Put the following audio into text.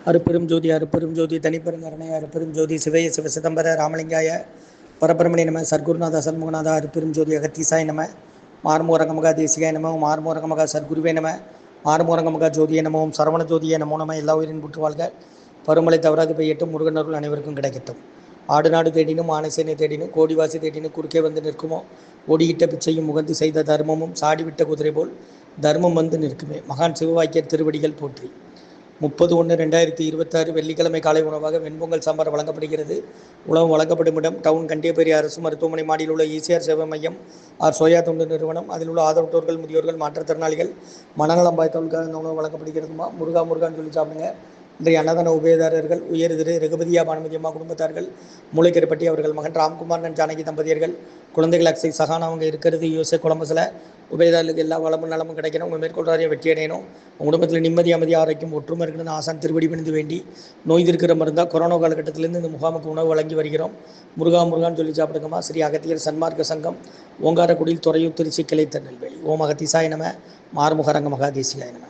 அருப்பெரும் ஜோதி அருப்பெரும் ஜோதி தனிப்பெருங்கருணை அருப்பெரும் ஜோதி சிவய சிவசிதம்பர ராமலிங்காய பரபிரமணே நம சர்க்குருநாத சண்முகநாத அருப்பெரும் ஜோதி அகத்தீசாய நம மார்மூரங்கமகா தேசிகாய நம மார்மூரங்கமகா சர்க்குருவே நம மார்மூரங்கமகா ஜோதியை நமவும் சரவண ஜோதியை நமோ நம எல்லா உயிரின் புற்று வாழ்க பருமலை தவறாது பெய்யட்டும் முருகனருள் அனைவருக்கும் கிடைக்கட்டும். ஆடு நாடு தேடினும் ஆனைசேனை தேடினும் கோடிவாசி தேடினும் குறுக்கே வந்து நிற்குமோ ஓடியிட்ட பிச்சையும் முகந்து செய்த தர்மமும் சாடிவிட்ட குதிரை போல் தர்மம் வந்து நிற்குமே. மகான் சிவவாக்கியர் திருவடிகள் போற்றி. 30/1/2026 வெள்ளிக்கிழமை காலை உணவாக வெண்பொங்கல் சாம்பார் வழங்கப்படுகிறது. உணவு வழங்கப்படும் இடம் டவுன் கண்டியப்பேரி அரசு மருத்துவமனை மாடியில் உள்ள ஈசிஆர் சேவை மையம் ஆர் சோயா தொண்டு நிறுவனம். அதில் உள்ள ஆதரவற்றோர்கள், முதியோர்கள், மாற்றுத்திறனாளிகள், மனநலம் பாய்த்தவர்களுக்காக இந்த உணவு வழங்கப்படுகிறதுமா. முருகா முருகான்னு சொல்லி சாப்பிடுங்க. இன்றைய அன்னதான உபயதாரர்கள் உயர் திரு ரகுபதியா பானுமதியம்மா குடும்பத்தார்கள், மூளைக்கருப்பட்டி அவர்கள் மகன் ராம்குமார் ஜானகி தம்பதியர்கள், குழந்தைகள் அக்ஸை சகானா அவங்க இருக்கிறது யூஎஸ்ஏ கொலம்பஸில். உபயதாரர்களுக்கு எல்லா வளமும் நலமும் கிடைக்கணும். உங்கள் மேற்கொள்றாரையும் வெற்றி அடையணும். உங்கள் குடும்பத்தில் நிம்மதி அமைதி ஆரோக்கியம் ஒற்றுமை இருக்கணும்னு ஆசான் திருவடி பணிந்து வேண்டி நோய் இருக்கிற மருந்தா கொரோனா காலகட்டத்திலேருந்து இந்த முகாமுக்கு உணவு வழங்கி வருகிறோம். முருகா முருகான்னு சொல்லி சாப்பிடுங்கம்மா. ஸ்ரீ அகத்தியர் சன்மார்க்க சங்கம், ஓங்காரக்குடியில், துறையூர், திருச்சி, கிளை, திருநெல்வேலி. ஓம் அகத்தீசாய நம மார்முகரங்க மகாதேசிகாய நம.